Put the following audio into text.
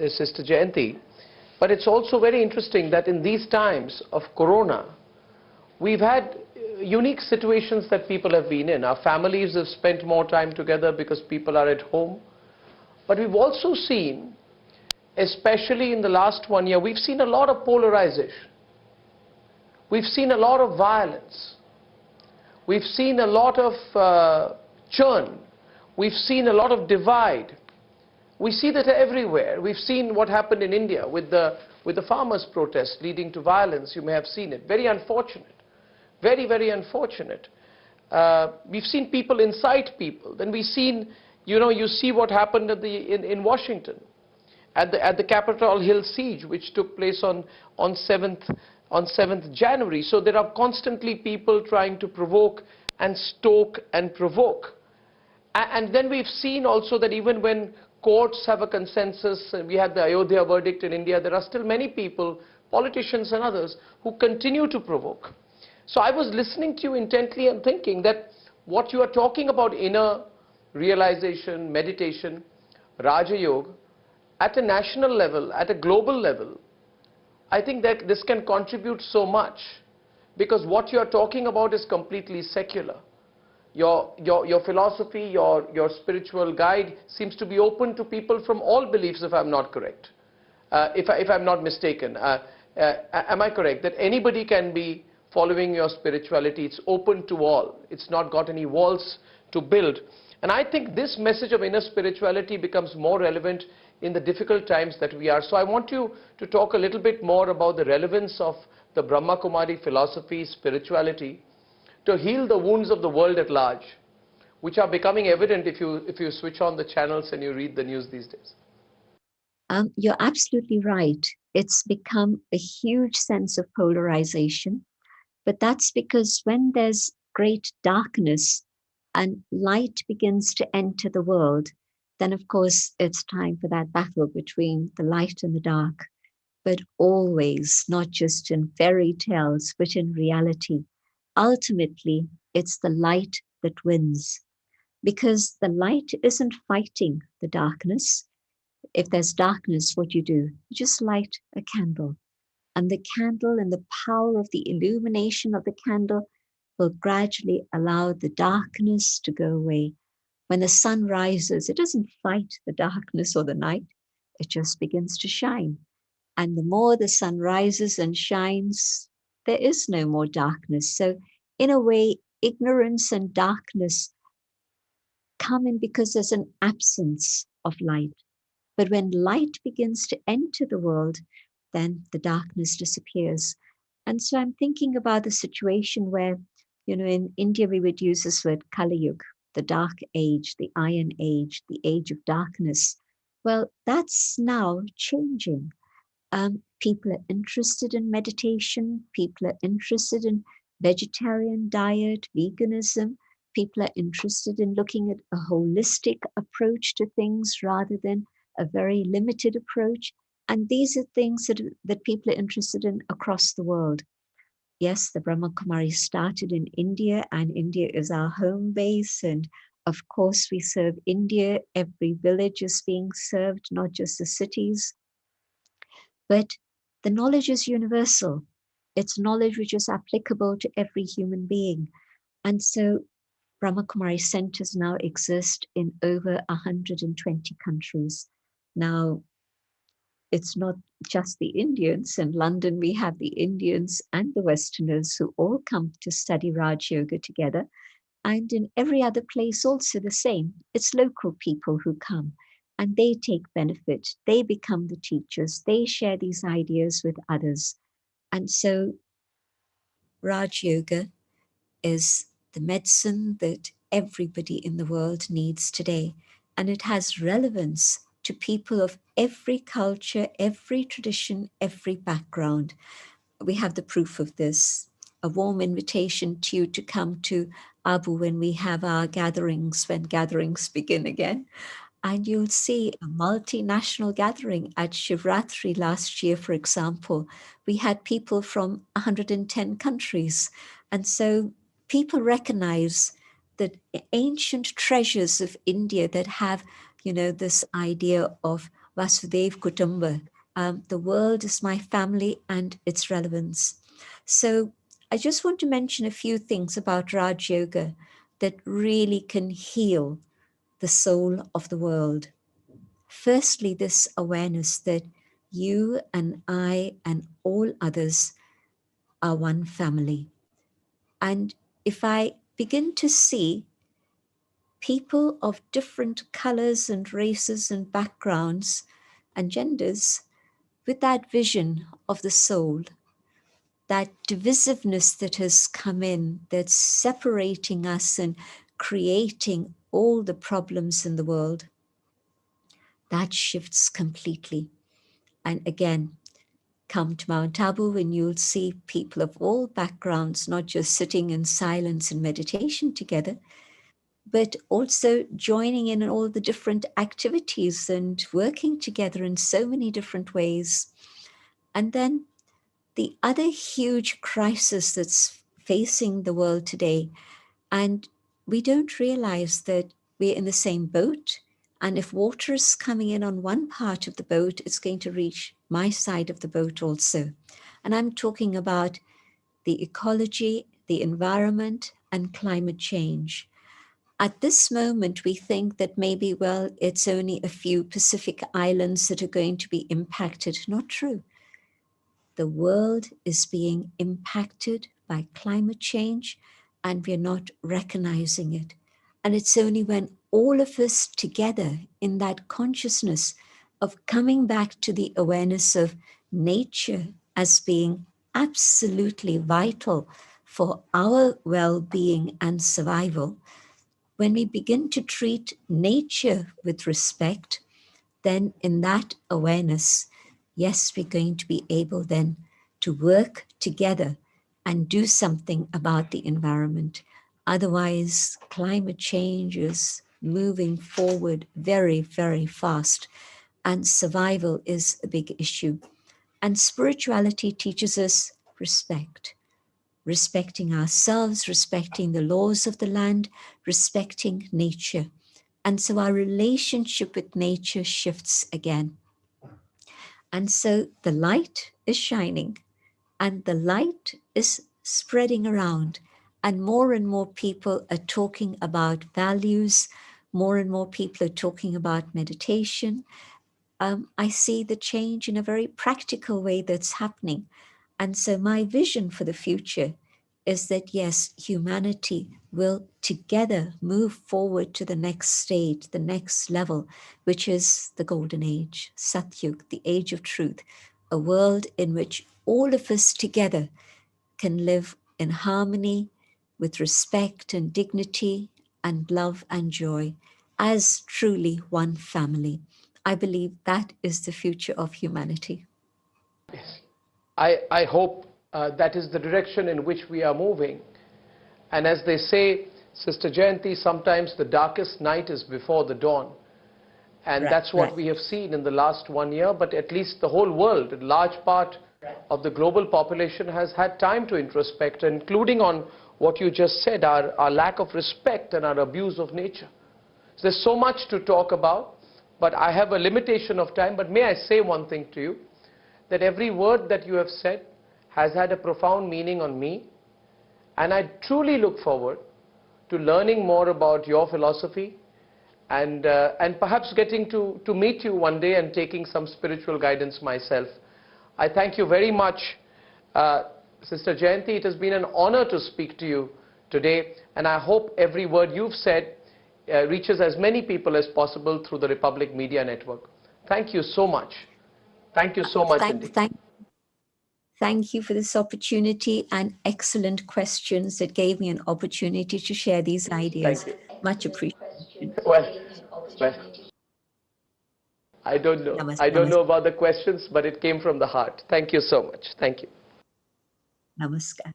Sister Jayanti. But it's also very interesting that in these times of Corona, we've had unique situations that people have been in. Our families have spent more time together because people are at home. But we've also seen, especially in the last 1 year, we've seen a lot of polarization. We've seen a lot of violence. We've seen a lot of churn. We've seen a lot of divide. We see that everywhere. We've seen what happened in India with the farmers' protest leading to violence. You may have seen it. Very unfortunate. Very, very unfortunate. We've seen people incite people. Then we've seen, you see what happened in Washington at the Capitol Hill siege, which took place on 7th January. So there are constantly people trying to provoke and stoke and provoke. And then we've seen also that even when courts have a consensus, we had the Ayodhya verdict in India, there are still many people, politicians and others, who continue to provoke. So I was listening to you intently and thinking that what you are talking about, inner realization, meditation, Raja Yoga, at a national level, at a global level, I think that this can contribute so much, because what you are talking about is completely secular. Your philosophy, your spiritual guide seems to be open to people from all beliefs, if I'm not correct. If I'm not mistaken. Am I correct that anybody can be following your spirituality? It's open to all. It's not got any walls to build. And I think this message of inner spirituality becomes more relevant in the difficult times that we are. So I want you to talk a little bit more about the relevance of the Brahma Kumari philosophy, spirituality, to heal the wounds of the world at large, which are becoming evident if you switch on the channels and you read the news these days. You're absolutely right. It's become a huge sense of polarization, but that's because when there's great darkness and light begins to enter the world, then of course it's time for that battle between the light and the dark. But always, not just in fairy tales, but in reality, ultimately, it's the light that wins, because the light isn't fighting the darkness. If there's darkness, what you do? You just light a candle, and the candle and the power of the illumination of the candle will gradually allow the darkness to go away. When the sun rises, it doesn't fight the darkness or the night, it just begins to shine. And the more the sun rises and shines, there is no more darkness. So in a way, ignorance and darkness come in because there's an absence of light. But when light begins to enter the world, then the darkness disappears. And so I'm thinking about the situation where, in India, we would use this word Kali Yuga, the dark age, the iron age, the age of darkness. Well, that's now changing. People are interested in meditation. People are interested in vegetarian diet, veganism. People are interested in looking at a holistic approach to things rather than a very limited approach. And these are things that people are interested in across the world. Yes, the Brahma Kumari started in India, and India is our home base. And of course, we serve India. Every village is being served, not just the cities. But the knowledge is universal. It's knowledge which is applicable to every human being. And so Brahma Kumari centers now exist in over 120 countries. Now, it's not just the Indians. In London, we have the Indians and the Westerners who all come to study Raj Yoga together. And in every other place also the same. It's local people who come. And they take benefit. They become the teachers. They share these ideas with others. And so Raj Yoga is the medicine that everybody in the world needs today. And it has relevance to people of every culture, every tradition, every background. We have the proof of this. A warm invitation to you to come to Abu when we have our gatherings, when gatherings begin again. And you'll see a multinational gathering at Shivratri last year, for example. We had people from 110 countries. And so people recognize that ancient treasures of India that have, this idea of Vasudev Kutumba. The world is my family and its relevance. So I just want to mention a few things about Raj Yoga that really can heal the soul of the world. Firstly, this awareness that you and I and all others are one family. And if I begin to see people of different colors and races and backgrounds and genders with that vision of the soul, that divisiveness that has come in, that's separating us and creating all the problems in the world, that shifts completely. And again, come to Mount Abu and you'll see people of all backgrounds, not just sitting in silence and meditation together, but also joining in all the different activities and working together in so many different ways. And then the other huge crisis that's facing the world today, and we don't realize that we're in the same boat. And if water is coming in on one part of the boat, it's going to reach my side of the boat also. And I'm talking about the ecology, the environment, and climate change. At this moment, we think that maybe, well, it's only a few Pacific islands that are going to be impacted. Not true. The world is being impacted by climate change, and we're not recognizing it. And it's only when all of us together in that consciousness of coming back to the awareness of nature as being absolutely vital for our well-being and survival, when we begin to treat nature with respect, then in that awareness, yes, we're going to be able then to work together and do something about the environment. Otherwise, climate change is moving forward very, very fast, and survival is a big issue. And spirituality teaches us respect. Respecting ourselves, respecting the laws of the land, respecting nature. And so our relationship with nature shifts again. And so the light is shining and the light is spreading around. And more people are talking about values. More and more people are talking about meditation. I see the change in a very practical way that's happening. And so my vision for the future is that, yes, humanity will together move forward to the next stage, the next level, which is the golden age, Satyug, the age of truth, a world in which all of us together can live in harmony with respect and dignity and love and joy as truly one family. I believe that is the future of humanity. Yes. I hope that is the direction in which we are moving. And as they say, Sister Jayanti, sometimes the darkest night is before the dawn. And that's what we have seen in the last 1 year, but at least the whole world, a large part of the global population has had time to introspect, including on what you just said, our lack of respect and our abuse of nature. So there's so much to talk about, but I have a limitation of time. But may I say one thing to you, that every word that you have said has had a profound meaning on me, and I truly look forward to learning more about your philosophy and perhaps getting to meet you one day and taking some spiritual guidance myself. I thank you very much, Sister Jayanti. It has been an honor to speak to you today, and I hope every word you've said reaches as many people as possible through the Republic Media Network. Thank you so much. Thank you so much indeed. Thank you for this opportunity and excellent questions that gave me an opportunity to share these ideas. Thank you. Much appreciated. Well, I don't know. I don't know about the questions, but it came from the heart. Thank you so much. Thank you. Namaskar.